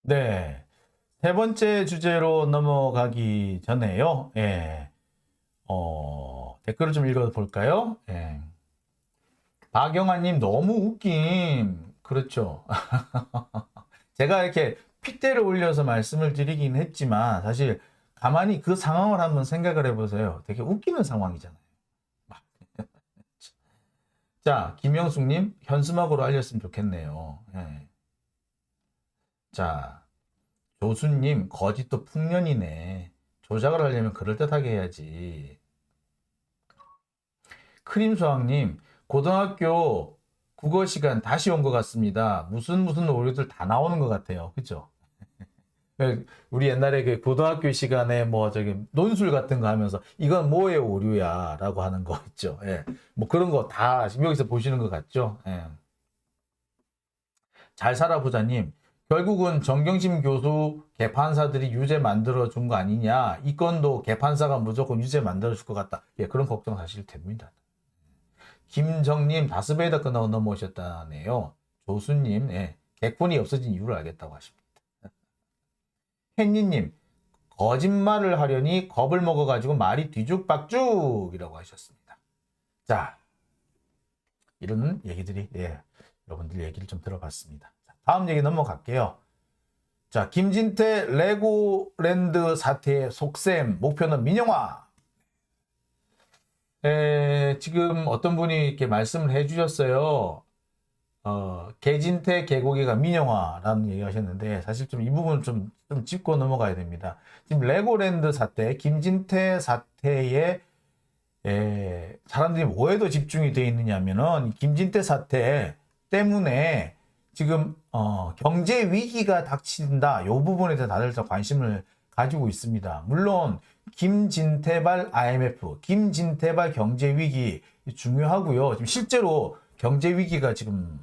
네. 세 번째 주제로 넘어가기 전에요. 예. 댓글을 좀 읽어 볼까요? 예. 박영아님 너무 웃김. 그렇죠. 제가 이렇게 핏대를 올려서 말씀을 드리긴 했지만 사실 가만히 그 상황을 한번 생각을 해보세요. 되게 웃기는 상황이잖아요. 자, 김영숙님 현수막으로 알렸으면 좋겠네요. 예. 자, 조수님 거짓도 풍년이네. 조작을 하려면 그럴듯하게 해야지. 크림수학님 고등학교 국어 시간 다시 온 것 같습니다. 무슨 오류들 다 나오는 것 같아요. 그죠? 우리 옛날에 그 고등학교 시간에 뭐 저기 논술 같은 거 하면서 이건 뭐의 오류야 라고 하는 거 있죠. 예. 뭐 그런 거 다 여기서 보시는 것 같죠. 예. 잘 살아보자님 결국은 정경심 교수 개판사들이 유죄 만들어 준 거 아니냐. 이 건도 개판사가 무조건 유죄 만들어 줄 것 같다. 예, 그런 걱정 사실 됩니다. 김정님 다스베이더 끝나고 넘어오셨다네요. 조수님 예, 개콘이 없어진 이유를 알겠다고 하십니다. hen니님 거짓말을 하려니 겁을 먹어가지고 말이 뒤죽박죽이라고 하셨습니다. 자, 이런 얘기들이 예, 여러분들 얘기를 좀 들어봤습니다. 자, 다음 얘기 넘어갈게요. 자, 김진태 레고랜드 사태의 속셈 목표는 민영화. 지금 어떤 분이 이렇게 말씀을 해주셨어요. 개진태 개고기가 민영화라는 얘기 하셨는데 사실 좀 이 부분 좀 짚고 넘어가야 됩니다. 지금 레고랜드 사태, 김진태 사태에 사람들이 뭐에도 집중이 되어 있느냐면은 김진태 사태 때문에 지금 경제 위기가 닥친다. 이 부분에 대해서 다들 관심을 가지고 있습니다. 물론 김진태발 IMF, 김진태발 경제 위기 중요하고요. 지금 실제로 경제 위기가 지금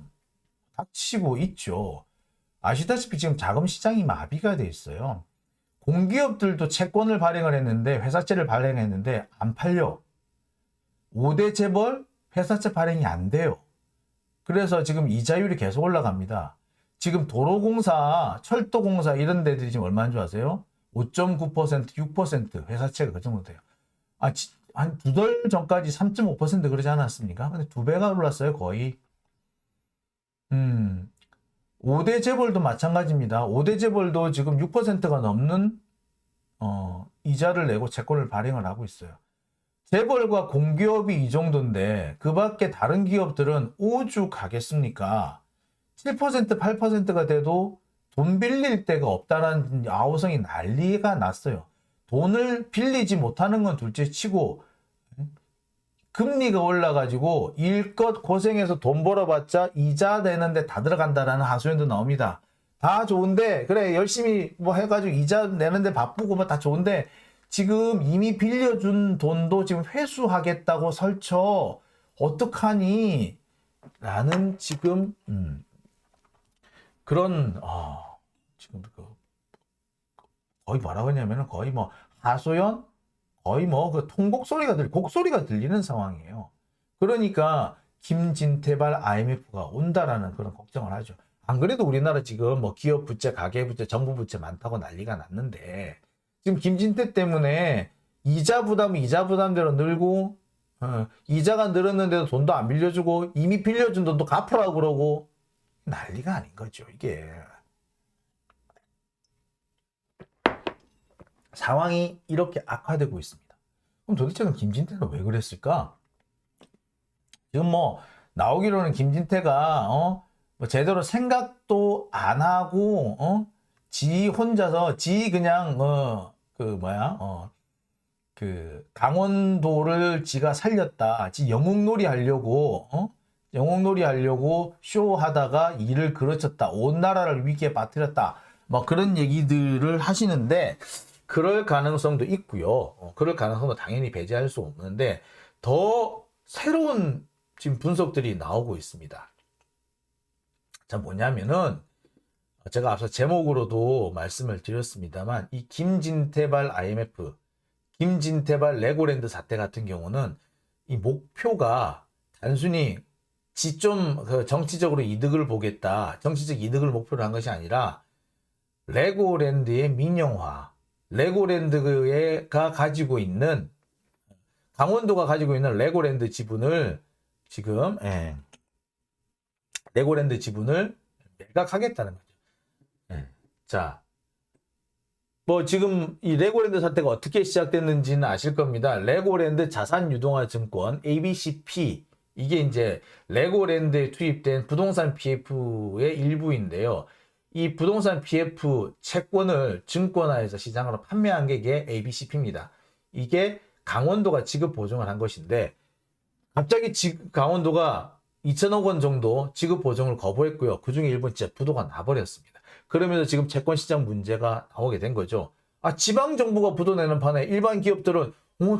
닥치고 있죠. 아시다시피 지금 자금 시장이 마비가 돼 있어요. 공기업들도 채권을 발행을 했는데 회사채를 발행했는데 안 팔려. 5대 재벌 회사채 발행이 안 돼요. 그래서 지금 이자율이 계속 올라갑니다. 지금 도로공사, 철도공사 이런 데들이 지금 얼마인 줄 아세요? 5.9%, 6% 회사채가 그 정도 돼요. 한 두 달 전까지 3.5% 그러지 않았습니까? 근데 두 배가 올랐어요, 거의. 5대 재벌도 마찬가지입니다. 5대 재벌도 지금 6%가 넘는 이자를 내고 채권을 발행을 하고 있어요. 재벌과 공기업이 이 정도인데 그 밖에 다른 기업들은 오죽하겠습니까? 7%, 8%가 돼도 돈 빌릴 데가 없다는 아우성이 난리가 났어요. 돈을 빌리지 못하는 건 둘째 치고 금리가 올라가지고 일껏 고생해서 돈 벌어봤자 이자 내는데 다 들어간다라는 하소연도 나옵니다. 다 좋은데 그래 열심히 뭐 해가지고 이자 내는데 바쁘고 뭐 다 좋은데 지금 이미 빌려준 돈도 지금 회수하겠다고 설쳐 어떡하니? 라는 지금 그런 지금 거의 뭐라고 하냐면은 거의 뭐 하소연 거의 뭐 그 통곡 소리가 곡소리가 들리는 상황이에요. 그러니까 김진태발 IMF가 온다라는 그런 걱정을 하죠. 안 그래도 우리나라 지금 뭐 기업 부채, 가계 부채, 정부 부채 많다고 난리가 났는데 지금 김진태 때문에 이자 부담대로 늘고 이자가 늘었는데도 돈도 안 빌려주고 이미 빌려준 돈도 갚으라고 그러고 난리가 아닌 거죠, 이게. 상황이 이렇게 악화되고 있습니다. 그럼 도대체 김진태는 왜 그랬을까? 지금 뭐 나오기로는 김진태가 뭐 제대로 생각도 안 하고 지 혼자서 그냥 그 강원도를 지가 살렸다. 지 영웅놀이 하려고 쇼하다가 일을 그르쳤다. 온 나라를 위기에 빠뜨렸다. 뭐 그런 얘기들을 하시는데 그럴 가능성도 있고요. 그럴 가능성도 당연히 배제할 수 없는데 더 새로운 지금 분석들이 나오고 있습니다. 자, 뭐냐면은 제가 앞서 제목으로도 말씀을 드렸습니다만 이 김진태발 IMF, 김진태발 레고랜드 사태 같은 경우는 이 목표가 단순히 좀 정치적으로 이득을 보겠다, 정치적 이득을 목표로 한 것이 아니라 레고랜드의 민영화, 레고랜드가 가지고 있는, 강원도가 가지고 있는 레고랜드 지분을 지금 레고랜드 지분을 매각하겠다는 거죠. 자, 뭐 지금 이 레고랜드 사태가 어떻게 시작됐는지는 아실 겁니다. 레고랜드 자산유동화증권 ABCP, 이게 이제 레고랜드에 투입된 부동산 PF의 일부인데요. 이 부동산 PF 채권을 증권화해서 시장으로 판매한 게 이게 ABCP입니다. 이게 강원도가 지급 보증을 한 것인데, 갑자기 강원도가 2천억 원 정도 지급 보증을 거부했고요. 그중에 일부는 진짜 부도가 나버렸습니다. 그러면서 지금 채권 시장 문제가 나오게 된 거죠. 아, 지방 정부가 부도 내는 판에 일반 기업들은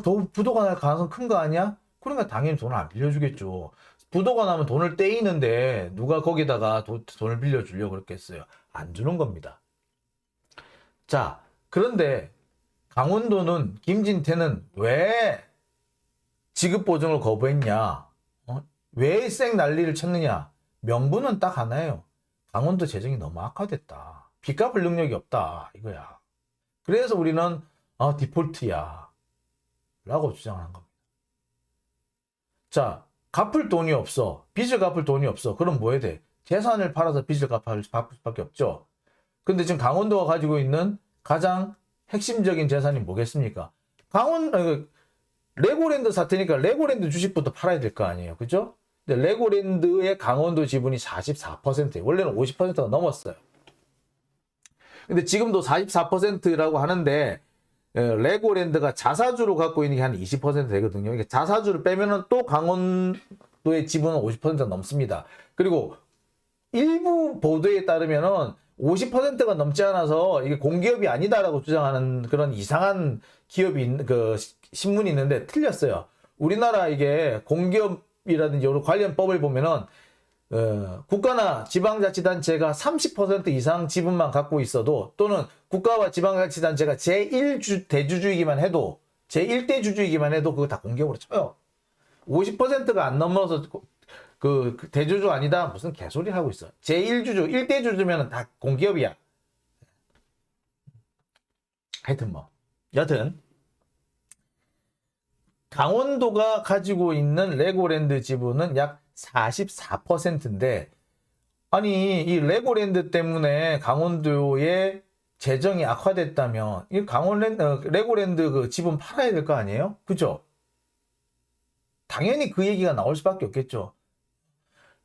더 부도가 날 가능성 큰 거 아니야? 그러니까 당연히 돈을 안 빌려주겠죠. 부도가 나면 돈을 떼이는데 누가 거기다가 돈을 빌려주려고 그랬겠어요. 안 주는 겁니다. 자, 그런데 강원도는, 김진태는 왜 지급 보증을 거부했냐? 왜 쌩 난리를 쳤느냐? 명분은 딱 하나예요. 강원도 재정이 너무 악화됐다. 빚 갚을 능력이 없다. 이거야. 그래서 우리는 디폴트야 라고 주장하는 겁니다. 자, 갚을 돈이 없어. 빚을 갚을 돈이 없어. 그럼 뭐 해야 돼? 재산을 팔아서 빚을 갚을 수밖에 없죠. 근데 지금 강원도가 가지고 있는 가장 핵심적인 재산이 뭐겠습니까? 레고랜드 사태니까 레고랜드 주식부터 팔아야 될 거 아니에요. 그죠? 근데 레고랜드의 강원도 지분이 44%예요. 원래는 50%가 넘었어요. 근데 지금도 44%라고 하는데, 레고랜드가 자사주로 갖고 있는 게 한 20% 되거든요. 그러니까 자사주를 빼면은 또 강원도의 지분은 50%가 넘습니다. 그리고 일부 보도에 따르면은 50%가 넘지 않아서 이게 공기업이 아니다라고 주장하는 그런 이상한 신문이 있는데 틀렸어요. 우리나라 이게 공기업이라든지 여러 관련법을 보면은 국가나 지방자치단체가 30% 이상 지분만 갖고 있어도, 또는 국가와 지방자치단체가 제1대주주이기만 해도, 제1대주주이기만 해도 그거 다 공기업으로 쳐요. 50%가 안 넘어서 그 대주주 아니다? 무슨 개소리 하고 있어. 제1주주, 1대주주면 다 공기업이야. 하여튼 여튼 강원도가 가지고 있는 레고랜드 지분은 약 44%인데, 아니 이 레고랜드 때문에 강원도의 재정이 악화됐다면 이 레고랜드 그 지분 팔아야 될 거 아니에요? 그죠? 당연히 그 얘기가 나올 수밖에 없겠죠.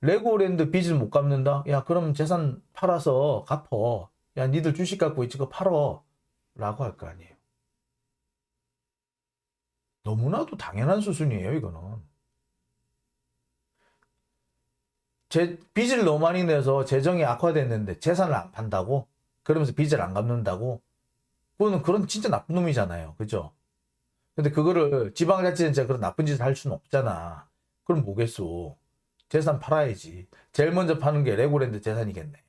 레고랜드 빚을 못 갚는다? 야, 그럼 재산 팔아서 갚어. 야, 니들 주식 갖고 있지, 그거 팔어. 라고 할 거 아니에요. 너무나도 당연한 수순이에요, 이거는. 빚을 너무 많이 내서 재정이 악화됐는데 재산을 안 판다고? 그러면서 빚을 안 갚는다고? 그건 진짜 나쁜 놈이잖아요. 그죠? 근데 그거를 지방자치단체가 그런 나쁜 짓을 할 수는 없잖아. 그럼 뭐겠소? 재산 팔아야지. 제일 먼저 파는 게 레고랜드 재산이겠네.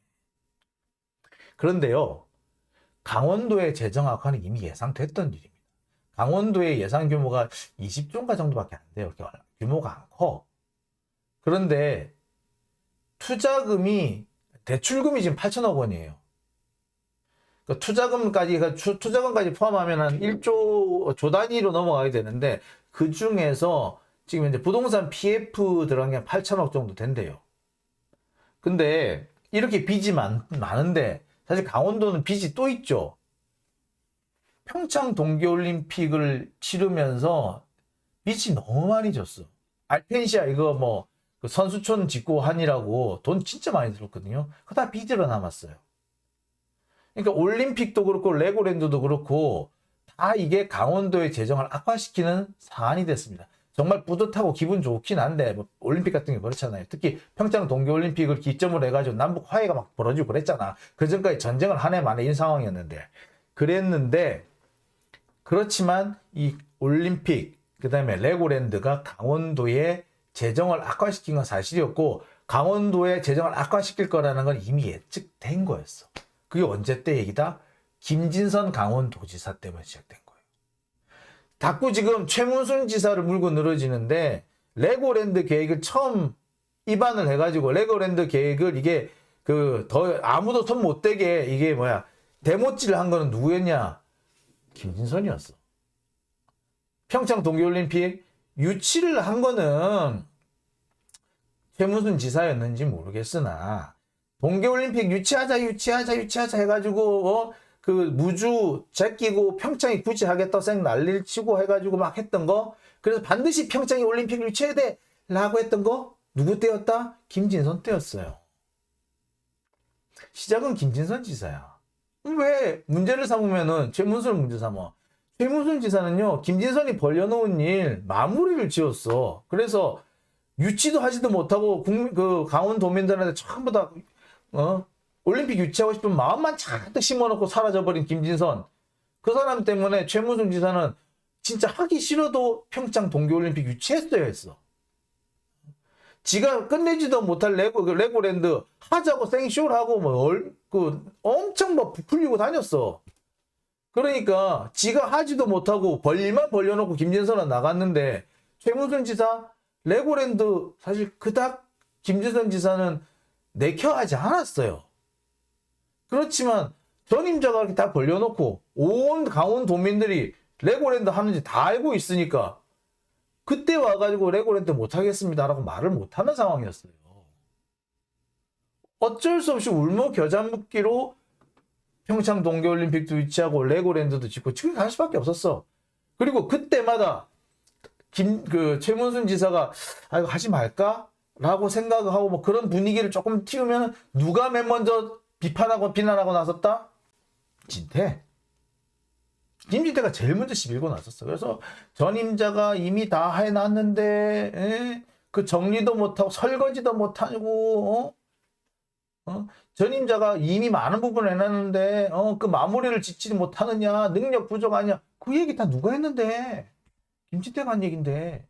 그런데요, 강원도의 재정 악화는 이미 예상됐던 일입니다. 강원도의 예상 규모가 20조인가 정도밖에 안 돼요. 규모가 안 커. 그런데 대출금이 지금 8천억 원이에요. 그러니까 투자금까지 포함하면 한 1조 단위로 넘어가게 되는데, 그 중에서 지금 이제 부동산 PF 들어간 게 8천억 정도 된대요. 근데 이렇게 빚이 많은데 사실 강원도는 빚이 또 있죠. 평창 동계올림픽을 치르면서 빚이 너무 많이 졌어. 알펜시아 이거 그 선수촌 짓고 하니라고 돈 진짜 많이 들었거든요. 그거 다 빚으로 남았어요. 그러니까 올림픽도 그렇고 레고랜드도 그렇고 다 이게 강원도의 재정을 악화시키는 사안이 됐습니다. 정말 뿌듯하고 기분 좋긴 한데, 올림픽 같은 게 그렇잖아요. 특히 평창 동계올림픽을 기점으로 해가지고 남북 화해가 막 벌어지고 그랬잖아. 그 전까지 전쟁을 한 해 만에 인 상황이었는데. 그렇지만 이 올림픽, 그 다음에 레고랜드가 강원도의 재정을 악화시킨 건 사실이었고, 강원도의 재정을 악화시킬 거라는 건 이미 예측된 거였어. 그게 언제 때 얘기다? 김진선 강원도지사 때문에 시작된 거예요. 자꾸 지금 최문순 지사를 물고 늘어지는데, 레고랜드 계획을 처음 입안을 해가지고, 레고랜드 계획을 이게 아무도 손 못 대게 데모질을 한 거는 누구였냐? 김진선이었어. 평창 동계올림픽 유치를 한 거는 최문순 지사였는지 모르겠으나 동계올림픽 유치하자 해가지고 그 무주 제끼고 평창이 굳이 하겠다 쌩 난리를 치고 해가지고 막 했던 거, 그래서 반드시 평창이 올림픽 유치해야 돼 라고 했던 거 누구 때였다? 김진선 때였어요. 시작은 김진선 지사야. 왜 문제를 삼으면은 최문순을 문제 삼아? 최문순 지사는요, 김진선이 벌려놓은 일 마무리를 지었어. 그래서 유치도 하지도 못하고 그 강원도민들한테 전부 다 올림픽 유치하고 싶은 마음만 잔뜩 심어놓고 사라져버린 김진선, 그 사람 때문에 최문순 지사는 진짜 하기 싫어도 평창 동계올림픽 유치했어야 했어. 지가 끝내지도 못할 레고랜드 하자고 생쇼를 하고 엄청 막 부풀리고 다녔어. 그러니까 지가 하지도 못하고 벌만 벌려놓고 김진선은 나갔는데, 최문순 지사 레고랜드 사실 그닥 김진선 지사는 내켜하지 않았어요. 그렇지만 전임자가 이렇게 다 벌려놓고 온 강원도민들이 레고랜드 하는지 다 알고 있으니까 그때 와가지고 레고랜드 못하겠습니다라고 말을 못하는 상황이었어요. 어쩔 수 없이 울먹여잔 묻기로 평창 동계올림픽도 유치하고 레고랜드도 짓고 지금 갈 수밖에 없었어. 그리고 그때마다 최문순 지사가 이거 하지 말까? 라고 생각하고 뭐 그런 분위기를 조금 띄우면 누가 맨 먼저 비판하고 비난하고 나섰다? 진태. 김진태가 제일 먼저 시비고 나섰어. 그래서 전임자가 이미 다 해놨는데 그 정리도 못하고 설거지도 못하고 전임자가 이미 많은 부분을 해놨는데 그 마무리를 짓지 못하느냐, 능력 부족하냐, 그 얘기 다 누가 했는데? 김진태가 한 얘긴데.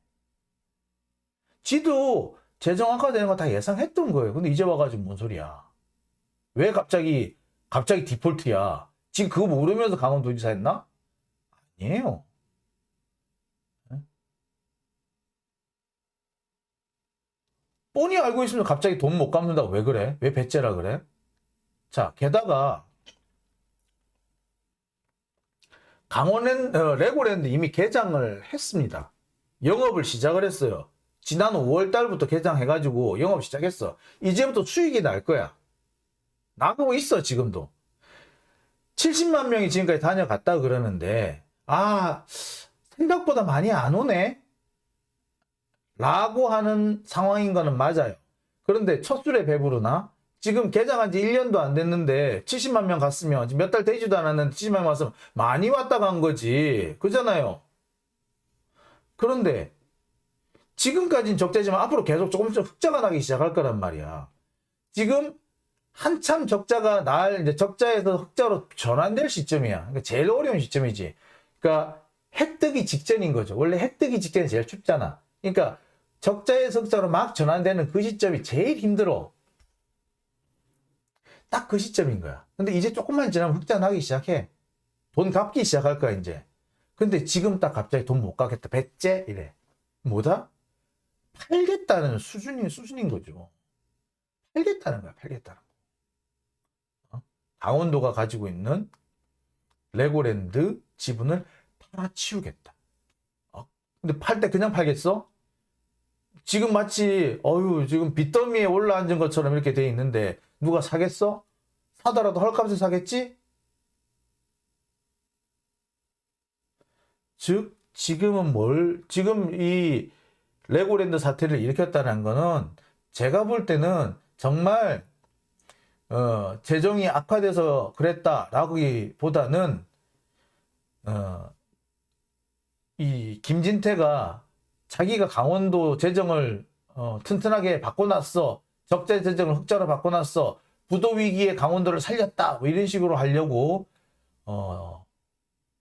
지도 재정 악화되는 거 다 예상했던 거예요. 근데 이제 와가지고 뭔 소리야? 왜 갑자기 디폴트야? 지금 그거 모르면서 강원도지사 했나? 아니에요. 뻔히 알고 있으면 갑자기 돈 못 갚는다고 왜 그래? 왜 배째라 그래? 자, 게다가 레고랜드 이미 개장을 했습니다. 영업을 시작을 했어요. 지난 5월 달부터 개장해가지고 영업 시작했어. 이제부터 수익이 날 거야. 나가고 있어, 지금도. 70만 명이 지금까지 다녀갔다 그러는데, 생각보다 많이 안 오네? 라고 하는 상황인 거는 맞아요. 그런데 첫 술에 배부르나? 지금 개장한 지 1년도 안 됐는데 70만 명 갔으면, 몇 달 되지도 않았는데 70만 명 왔으면 많이 왔다 간 거지. 그잖아요. 그런데 지금까지는 적자지만 앞으로 계속 조금씩 흑자가 나기 시작할 거란 말이야. 지금 한참 적자가 이제 적자에서 흑자로 전환될 시점이야. 그러니까 제일 어려운 시점이지. 그러니까 해 뜨기 직전인 거죠. 원래 해 뜨기 직전이 제일 춥잖아. 그러니까 적자에서 흑자로 막 전환되는 그 시점이 제일 힘들어. 딱 그 시점인 거야. 근데 이제 조금만 지나면 흑자 나기 시작해. 돈 갚기 시작할 거야, 이제. 근데 지금 딱 갑자기 돈 못 갚겠다. 배째? 이래. 뭐다? 팔겠다는 수준인 거죠. 팔겠다는 거야, 팔겠다는 거. 강원도가 가지고 있는 레고랜드 지분을 팔아치우겠다. 근데 팔 때 그냥 팔겠어? 지금 마치, 지금 빚더미에 올라앉은 것처럼 이렇게 돼 있는데, 누가 사겠어? 사더라도 헐값에 사겠지? 즉, 지금 이 레고랜드 사태를 일으켰다는 거는 제가 볼 때는 정말 재정이 악화돼서 그랬다라기보다는 이 김진태가 자기가 강원도 재정을 튼튼하게 바꿔놨어, 적자 재정을 흑자로 바꿔놨어, 부도 위기에 강원도를 살렸다, 뭐 이런 식으로 하려고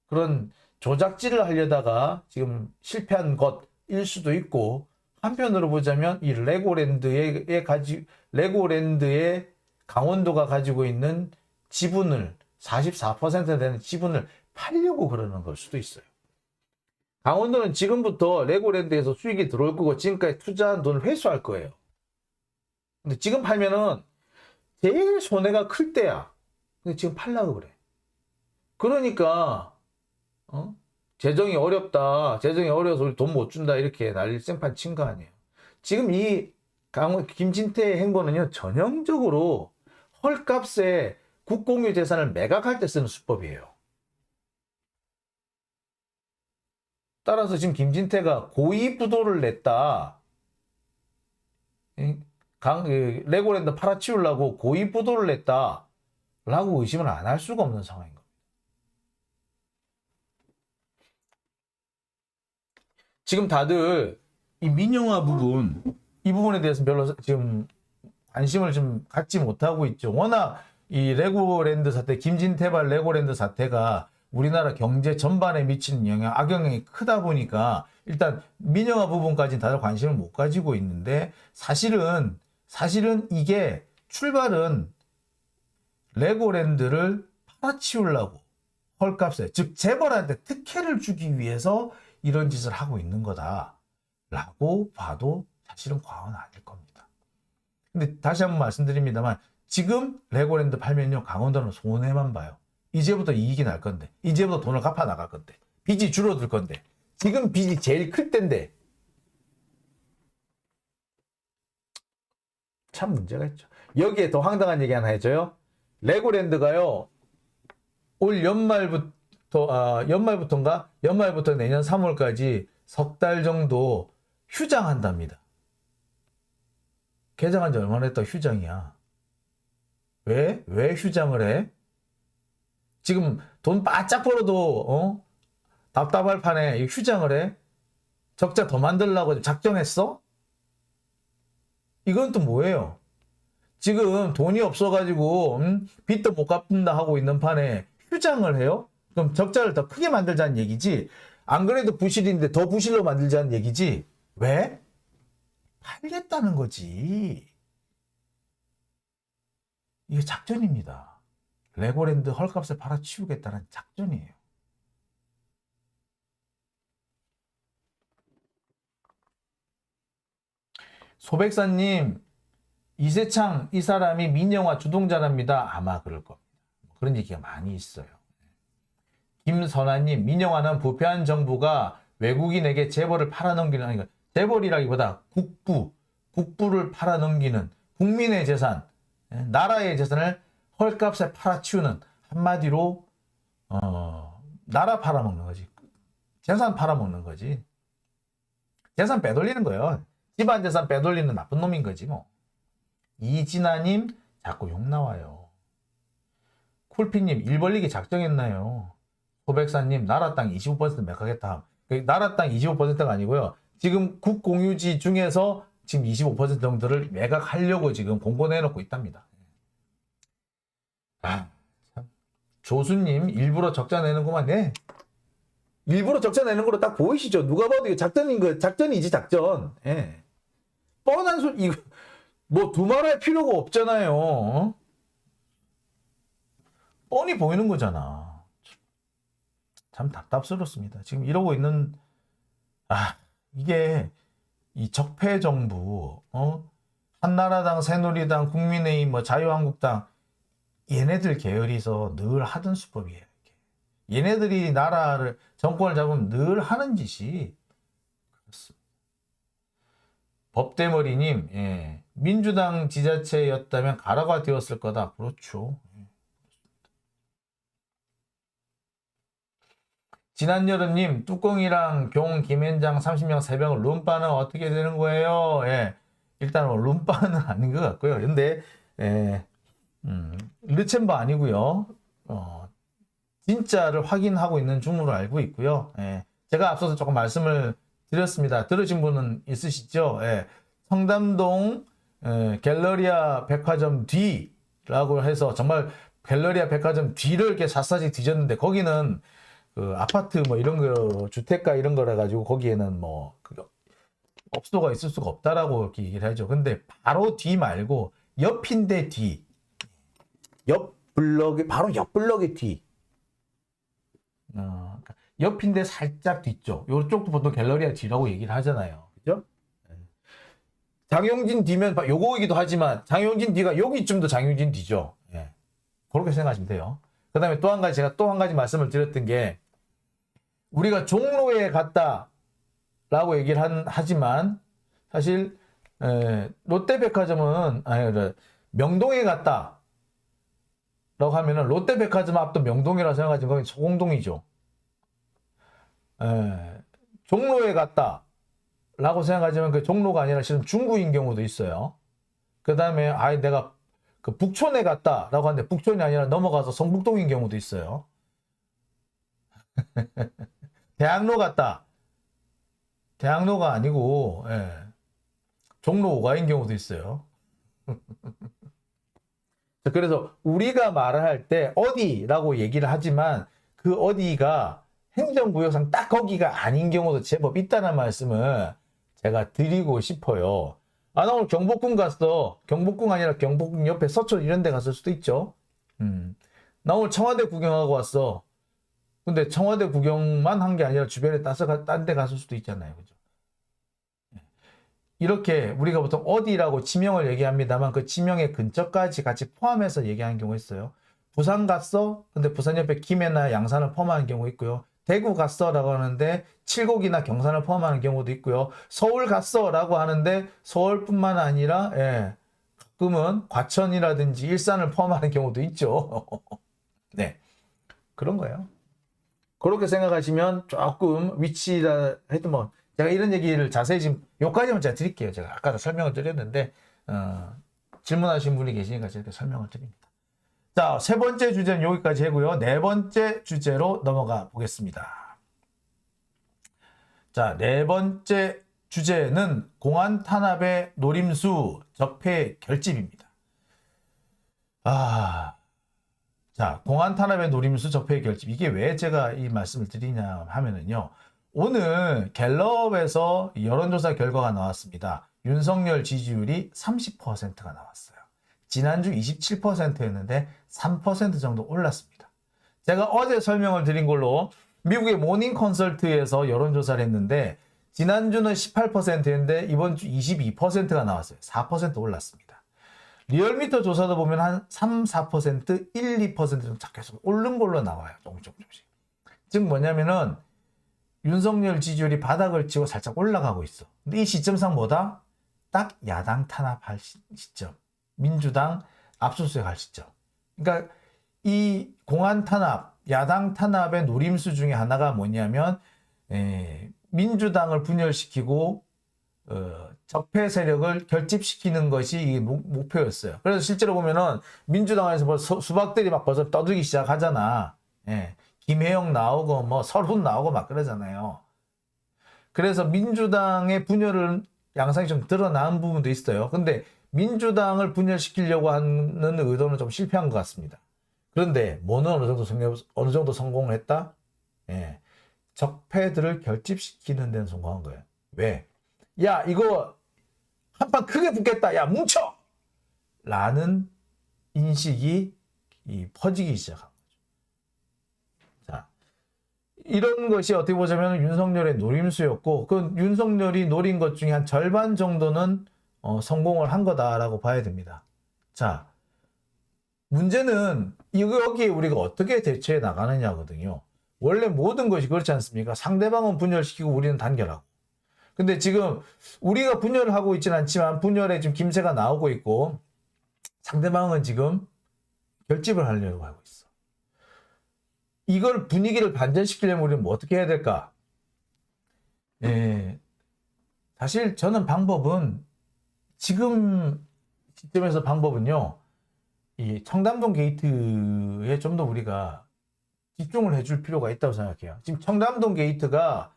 그런 조작질을 하려다가 지금 실패한 것일 수도 있고, 한편으로 보자면 이 레고랜드의 강원도가 가지고 있는 지분을 44% 되는 지분을 팔려고 그러는 걸 수도 있어요. 강원도는 지금부터 레고랜드에서 수익이 들어올 거고 지금까지 투자한 돈을 회수할 거예요. 근데 지금 팔면은 제일 손해가 클 때야. 근데 지금 팔려고 그래. 그러니까 재정이 어렵다. 재정이 어려서 우리 돈 못 준다. 이렇게 난리 생판 친 거 아니에요. 지금 이 김진태의 행보는요. 전형적으로 헐값에 국공유 재산을 매각할 때 쓰는 수법이에요. 따라서 지금 김진태가 고의부도를 냈다. 레고랜드 팔아치우려고 고의부도를 냈다. 라고 의심을 안 할 수가 없는 상황인 겁니다. 지금 다들 이 민영화 부분, 이 부분에 대해서 별로 지금 관심을 좀 갖지 못하고 있죠. 워낙 이 레고랜드 사태, 김진태발 레고랜드 사태가 우리나라 경제 전반에 미치는 영향, 악영향이 크다 보니까 일단 민영화 부분까지는 다들 관심을 못 가지고 있는데 사실은 이게 출발은 레고랜드를 팔아치우려고 헐값에, 즉 재벌한테 특혜를 주기 위해서 이런 짓을 하고 있는 거다라고 봐도 사실은 과언은 아닐 겁니다. 근데 다시 한번 말씀드립니다만 지금 레고랜드 팔면요 강원도는 손해만 봐요. 이제부터 이익이 날 건데, 이제부터 돈을 갚아 나갈 건데, 빚이 줄어들 건데, 지금 빚이 제일 클 때인데 참 문제가 있죠. 여기에 더 황당한 얘기 하나 해줘요. 레고랜드가요 올 연말부터 내년 3월까지 석 달 정도 휴장한답니다. 개장한 지 얼마나 됐다 휴장이야. 왜 휴장을 해? 지금 돈 바짝 벌어도 답답할 판에 휴장을 해? 적자 더 만들려고 작정했어? 이건 또 뭐예요? 지금 돈이 없어가지고 빚도 못 갚는다 하고 있는 판에 휴장을 해요? 그럼 적자를 더 크게 만들자는 얘기지. 안 그래도 부실인데 더 부실로 만들자는 얘기지. 왜? 팔겠다는 거지. 이게 작전입니다. 레고랜드 헐값에 팔아치우겠다는 작전이에요. 소백사님, 이세창 이 사람이 민영화 주동자랍니다. 아마 그럴 겁니다. 그런 얘기가 많이 있어요. 김선아님, 민영화는 부패한 정부가 외국인에게 재벌을 팔아넘기는, 아니, 재벌이라기보다 국부를 팔아넘기는 국민의 재산, 나라의 재산을 헐값에 팔아치우는, 한마디로 나라 팔아먹는 거지. 재산 팔아먹는 거지. 재산 빼돌리는 거예요. 집안 재산 빼돌리는 나쁜 놈인 거지 뭐. 이진아님 자꾸 욕 나와요. 쿨피님 일 벌리기 작정했나요? 소백사님 나라 땅 25% 매각하겠다. 나라 땅 25%가 아니고요. 지금 국공유지 중에서 지금 25% 정도를 매각하려고 지금 공고 내놓고 있답니다. 참. 조수님 일부러 적자 내는구만. 네. 일부러 적자 내는 거로 딱 보이시죠? 누가 봐도 이거 작전이지 작전. 예. 뻔한 소리. 이거 뭐 두말할 필요가 없잖아요. 뻔히 보이는 거잖아. 참 답답스럽습니다. 지금 이러고 있는 이게 이 적폐 정부, 한나라당, 새누리당, 국민의힘, 뭐 자유한국당 얘네들 계열에서 늘 하던 수법이에요. 얘네들이 나라를 정권을 잡으면 늘 하는 짓이 그렇습니다. 법대머리님, 예. 민주당 지자체였다면 가라가 되었을 거다. 그렇죠. 지난 여름님, 뚜껑이랑 경, 김현장 30명 3병을 룸바는 어떻게 되는 거예요? 예. 일단 룸바는 아닌 것 같고요. 근데 르첸바 아니고요. 진짜를 확인하고 있는 중으로 알고 있고요. 예. 제가 앞서서 조금 말씀을 드렸습니다. 들으신 분은 있으시죠? 예. 청담동 갤러리아 백화점 뒤라고 해서 정말 갤러리아 백화점 뒤를 이렇게 샅샅이 뒤졌는데 거기는 그 아파트 뭐 이런 거 주택가 이런 거라 가지고 거기에는 뭐 업소가 있을 수가 없다라고 이렇게 얘기를 하죠. 근데 바로 뒤 말고 옆인데 뒤, 옆 블럭이 바로 옆 블럭의 뒤. 옆인데 살짝 뒤쪽. 요쪽도 보통 갤러리아 뒤라고 얘기를 하잖아요. 그죠? 장용진 뒤면 요거이기도 하지만 장용진 뒤가 여기쯤도 장용진 뒤죠. 예. 그렇게 생각하시면 돼요. 그 다음에 또 한 가지, 제가 또 한 가지 말씀을 드렸던 게, 우리가 종로에 갔다라고 얘기를 하지만, 사실, 롯데백화점은, 아니, 명동에 갔다. 라고 하면은, 롯데백화점 앞도 명동이라고 생각하지만, 거기 소공동이죠. 종로에 갔다. 라고 생각하지만, 그 종로가 아니라 실은 중구인 경우도 있어요. 그 다음에, 내가 그 북촌에 갔다라고 하는데 북촌이 아니라 넘어가서 성북동인 경우도 있어요. 대학로 갔다. 대학로가 아니고 종로 5가인 경우도 있어요. 그래서 우리가 말을 할 때 어디라고 얘기를 하지만 그 어디가 행정구역상 딱 거기가 아닌 경우도 제법 있다는 말씀을 제가 드리고 싶어요. 나 오늘 경복궁 갔어. 경복궁 아니라 경복궁 옆에 서촌 이런 데 갔을 수도 있죠. 나 오늘 청와대 구경하고 왔어. 근데 청와대 구경만 한 게 아니라 주변에 딴 데 갔을 수도 있잖아요. 그죠? 이렇게 우리가 보통 어디라고 지명을 얘기합니다만 그 지명의 근처까지 같이 포함해서 얘기하는 경우 있어요. 부산 갔어? 근데 부산 옆에 김해나 양산을 포함하는 경우 있고요. 대구 갔어? 라고 하는데 칠곡이나 경산을 포함하는 경우도 있고요. 서울 갔어? 라고 하는데 서울뿐만 아니라 가끔은 과천이라든지 일산을 포함하는 경우도 있죠. 네, 그런 거예요. 그렇게 생각하시면 조금 위치라 해도 뭐 제가 이런 얘기를 자세히 지금 여기까지만 제가 드릴게요. 제가 아까도 설명을 드렸는데 질문하신 분이 계시니까 제가 설명을 드립니다. 자, 세 번째 주제는 여기까지 하고요. 네 번째 주제로 넘어가 보겠습니다. 자, 네 번째 주제는 공안 탄압의 노림수 적폐 결집입니다. 자, 공안 탄압의 노림수 적폐 결집. 이게 왜 제가 이 말씀을 드리냐 하면은요. 오늘 갤럽에서 여론조사 결과가 나왔습니다. 윤석열 지지율이 30%가 나왔어요. 지난주 27%였는데 3% 정도 올랐습니다. 제가 어제 설명을 드린 걸로 미국의 모닝 컨설트에서 여론조사를 했는데 지난주는 18%였는데 이번 주 22%가 나왔어요. 4% 올랐습니다. 리얼미터 조사도 보면 한 3, 4%, 1, 2% 정도 계속 오른 걸로 나와요. 조금씩. 즉 뭐냐면은 윤석열 지지율이 바닥을 치고 살짝 올라가고 있어. 근데 이 시점상 뭐다? 딱 야당 탄압할 시점. 민주당 압수수색할 시점. 그러니까 이 공안 탄압, 야당 탄압의 노림수 중에 하나가 뭐냐면 민주당을 분열시키고 적폐 세력을 결집시키는 것이 이 목표였어요. 그래서 실제로 보면은 민주당에서 벌써 수박들이 막 벌써 떠들기 시작하잖아. 김혜영 나오고 뭐 설훈 나오고 막 그러잖아요. 그래서 민주당의 분열을 양상이 좀 드러난 부분도 있어요. 근데 민주당을 분열시키려고 하는 의도는 좀 실패한 것 같습니다. 그런데 뭐는 어느 정도 성공을 했다? 적폐들을 결집시키는 데는 성공한 거예요. 왜? 야, 이거 한판 크게 붙겠다. 야, 뭉쳐! 라는 인식이 퍼지기 시작한 거죠. 자, 이런 것이 어떻게 보자면 윤석열의 노림수였고, 그 윤석열이 노린 것 중에 한 절반 정도는 성공을 한 거다라고 봐야 됩니다. 자, 문제는 여기에 우리가 어떻게 대처해 나가느냐거든요. 원래 모든 것이 그렇지 않습니까? 상대방은 분열시키고 우리는 단결하고. 근데 지금 우리가 분열을 하고 있지는 않지만 분열에 지금 김새가 나오고 있고 상대방은 지금 결집을 하려고 하고 있어. 이걸 분위기를 반전시키려면 우리는 뭐 어떻게 해야 될까? 사실 저는 방법은 지금 시점에서 방법은요. 이 청담동 게이트에 좀 더 우리가 집중을 해줄 필요가 있다고 생각해요. 지금 청담동 게이트가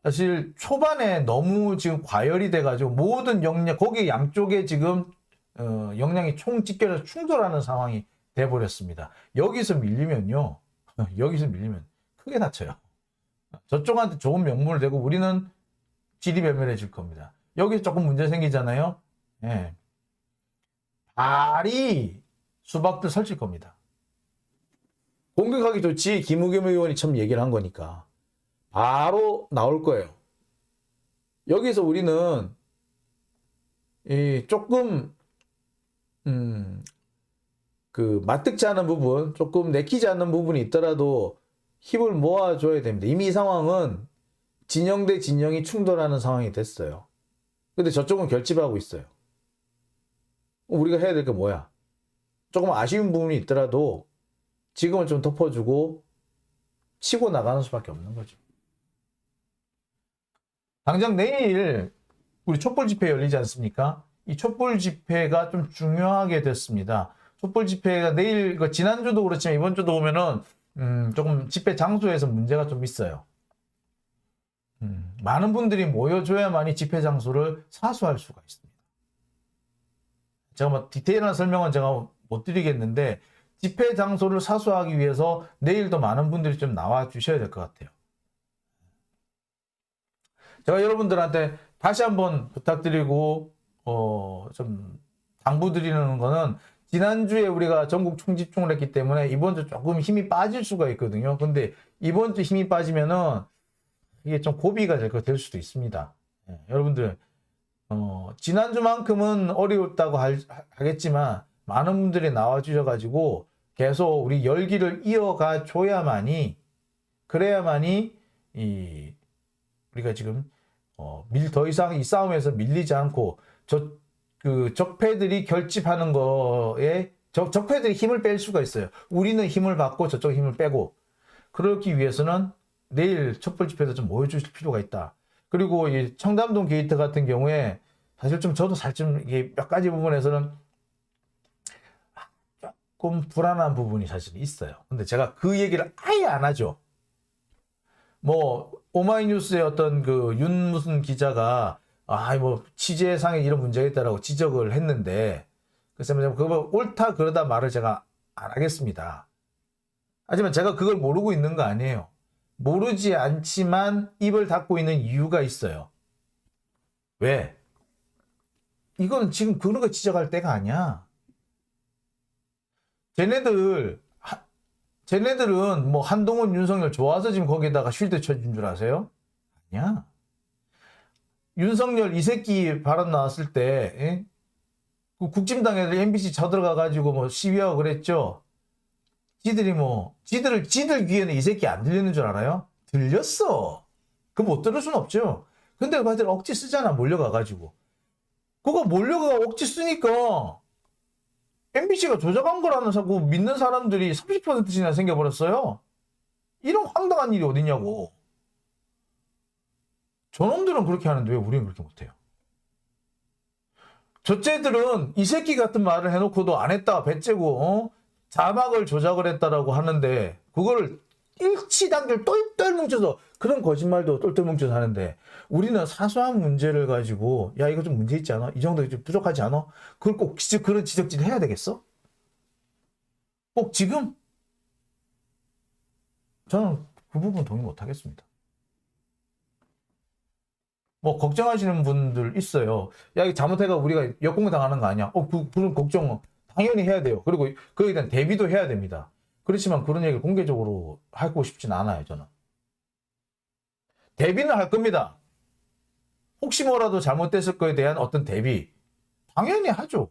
사실 초반에 너무 지금 과열이 돼가지고 모든 역량, 거기 양쪽에 지금 역량이 총 집결해서 충돌하는 상황이 돼버렸습니다. 여기서 밀리면요. 여기서 밀리면 크게 다쳐요. 저쪽한테 좋은 명분을 대고 우리는 지리멸멸해질 겁니다. 여기서 조금 문제 생기잖아요. 발이 수박들 설칠 겁니다. 공격하기 좋지. 김우겸 의원이 처음 얘기를 한 거니까. 바로 나올 거예요. 여기서 우리는 조금 그 마뜩지 않은 부분, 조금 내키지 않는 부분이 있더라도 힘을 모아줘야 됩니다. 이미 이 상황은 진영 대 진영이 충돌하는 상황이 됐어요. 근데 저쪽은 결집하고 있어요. 우리가 해야 될 게 뭐야? 조금 아쉬운 부분이 있더라도 지금은 좀 덮어주고 치고 나가는 수밖에 없는 거죠. 당장 내일 우리 촛불 집회 열리지 않습니까? 이 촛불 집회가 좀 중요하게 됐습니다. 촛불 집회가 내일, 지난주도 그렇지만 이번 주도 오면은 조금 집회 장소에서 문제가 좀 있어요. 많은 분들이 모여줘야만이 집회 장소를 사수할 수가 있습니다. 제가 뭐 디테일한 설명은 제가 못 드리겠는데 집회 장소를 사수하기 위해서 내일도 많은 분들이 좀 나와 주셔야 될 것 같아요. 제가 여러분들한테 다시 한번 부탁드리고 좀 당부드리는 거는 지난주에 우리가 전국 총집중을 했기 때문에 이번 주 조금 힘이 빠질 수가 있거든요. 근데 이번 주 힘이 빠지면은 이게 좀 고비가 될 수도 있습니다. 여러분들 지난주만큼은 어려웠다고 하겠지만 많은 분들이 나와주셔가지고 계속 우리 열기를 이어가 줘야만이 그래야만이 우리가 지금 더 이상 이 싸움에서 밀리지 않고 적폐들이 결집하는 거에 적폐들이 힘을 뺄 수가 있어요. 우리는 힘을 받고 저쪽 힘을 빼고 그러기 위해서는 내일 촛불 집회에서 좀 모여주실 필요가 있다. 그리고 이 청담동 게이트 같은 경우에 사실 저도 살짝 이게 몇 가지 부분에서는 조금 불안한 부분이 사실 있어요. 근데 제가 그 얘기를 아예 안 하죠. 뭐 오마이뉴스의 어떤 그 윤 무슨 기자가 뭐 취재상에 이런 문제가 있다라고 지적을 했는데 그래서 그거 옳다 그러다 말을 제가 안 하겠습니다. 하지만 제가 그걸 모르고 있는 거 아니에요. 모르지 않지만 입을 닫고 있는 이유가 있어요. 왜? 이건 지금 그런 거 지적할 때가 아니야. 쟤네들은 뭐 한동훈, 윤석열 좋아서 지금 거기다가 쉴드 쳐준 줄 아세요? 아니야. 윤석열 이 새끼 발언 나왔을 때 그 국진당 애들 MBC 쳐들어가가지고 뭐 시위하고 그랬죠. 지들 귀에는 이 새끼 안 들리는 줄 알아요? 들렸어. 그거 못 들을 순 없죠. 근데 걔들 억지 쓰잖아, 몰려가가지고. 그거 몰려가 억지 쓰니까 MBC가 조작한 거라는 사고 믿는 사람들이 30%나 생겨버렸어요. 이런 황당한 일이 어딨냐고. 저놈들은 그렇게 하는데 왜 우리는 그렇게 못해요? 저쟤들은 이 새끼 같은 말을 해놓고도 안 했다, 배째고, 자막을 조작을 했다라고 하는데, 그거를 일치단결 똘똘 뭉쳐서, 그런 거짓말도 똘똘 뭉쳐서 하는데, 우리는 사소한 문제를 가지고, 야, 이거 좀 문제 있지 않아? 이 정도 좀 부족하지 않아? 그걸 꼭 그런 지적질을 해야 되겠어? 꼭 지금? 저는 그 부분 동의 못 하겠습니다. 뭐 걱정하시는 분들 있어요. 야, 이거 잘못해가 우리가 역공 당하는 거 아니야? 그런 걱정 당연히 해야 돼요. 그리고 그에 대한 대비도 해야 됩니다. 그렇지만 그런 얘기를 공개적으로 하고 싶진 않아요, 저는. 대비는 할 겁니다. 혹시 뭐라도 잘못됐을 거에 대한 어떤 대비 당연히 하죠.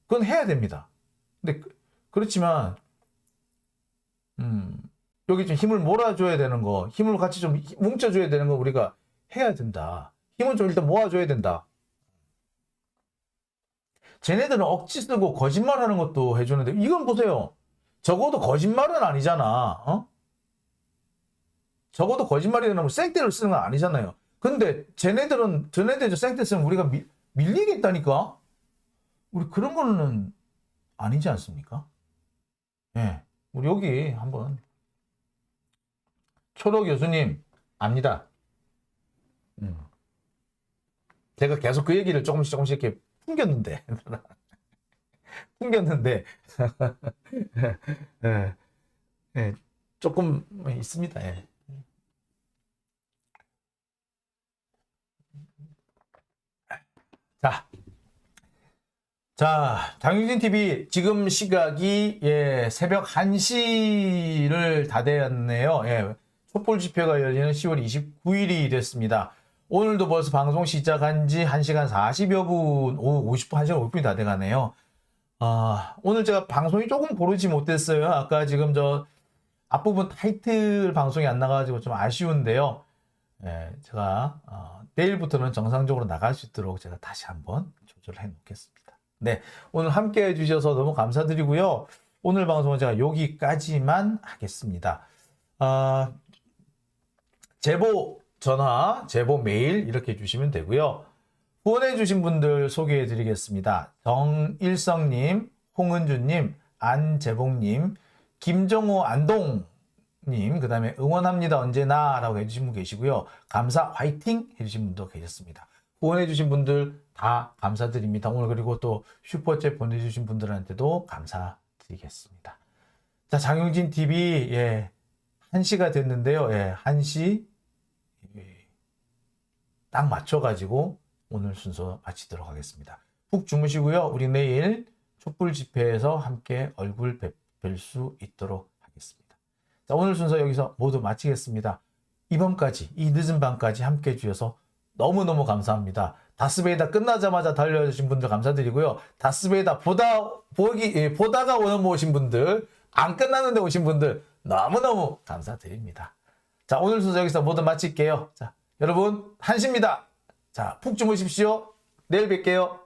그건 해야 됩니다. 근데 그렇지만 여기 좀 힘을 몰아줘야 되는 거, 힘을 같이 좀 뭉쳐줘야 되는 거 우리가 해야 된다. 힘은 좀 일단 모아줘야 된다. 쟤네들은 억지 쓰고 거짓말하는 것도 해주는데 이건 보세요. 적어도 거짓말은 아니잖아. 적어도 거짓말이라는 건 생떼를 쓰는 건 아니잖아요. 근데 쟤네들 생떼 쓰면 우리가 밀리겠다니까. 우리 그런 거는 아니지 않습니까? 예. 우리 여기 한번 초록 교수님 압니다. 제가 계속 그 얘기를 조금씩 이렇게 풍겼는데 예, 예, 조금 있습니다. 예. 자, 장유진 TV 지금 시각이 새벽 1시를 다 되었네요. 촛불 집회가 열리는 10월 29일이 됐습니다. 오늘도 벌써 방송 시작한 지 1시간 40여 분, 오후 50분, 1시간 50분이 다 돼가네요. 오늘 제가 방송이 조금 고르지 못했어요. 아까 지금 저 앞부분 타이틀 방송이 안 나가지고 좀 아쉬운데요. 예, 제가 내일부터는 정상적으로 나갈 수 있도록 제가 다시 한번 조절을 해 놓겠습니다. 네, 오늘 함께 해주셔서 너무 감사드리고요. 오늘 방송은 제가 여기까지만 하겠습니다. 제보 전화, 제보 메일 이렇게 주시면 되고요. 후원해주신 분들 소개해드리겠습니다. 정일성님, 홍은주님, 안재봉님, 김정호 안동님, 그 다음에 응원합니다 언제나 라고 해주신 분 계시고요. 감사 화이팅 해주신 분도 계셨습니다. 후원해주신 분들 다 감사드립니다. 오늘 그리고 또 슈퍼챗 보내주신 분들한테도 감사드리겠습니다. 자, 장용진 TV, 예, 1시가 됐는데요. 예, 1시 딱 맞춰가지고 오늘 순서 마치도록 하겠습니다. 푹 주무시고요. 우리 내일 촛불 집회에서 함께 얼굴 뵐 수 있도록 하겠습니다. 자, 오늘 순서 여기서 모두 마치겠습니다. 이 밤까지, 이 늦은 밤까지 함께 해주셔서 너무너무 감사합니다. 다스베이다 끝나자마자 달려주신 분들 감사드리고요. 다스베이다 보다가 오늘 오신 분들, 안 끝났는데 오신 분들 너무너무 감사드립니다. 자, 오늘 순서 여기서 모두 마칠게요. 자, 여러분, 1시입니다. 자, 푹 주무십시오. 내일 뵐게요.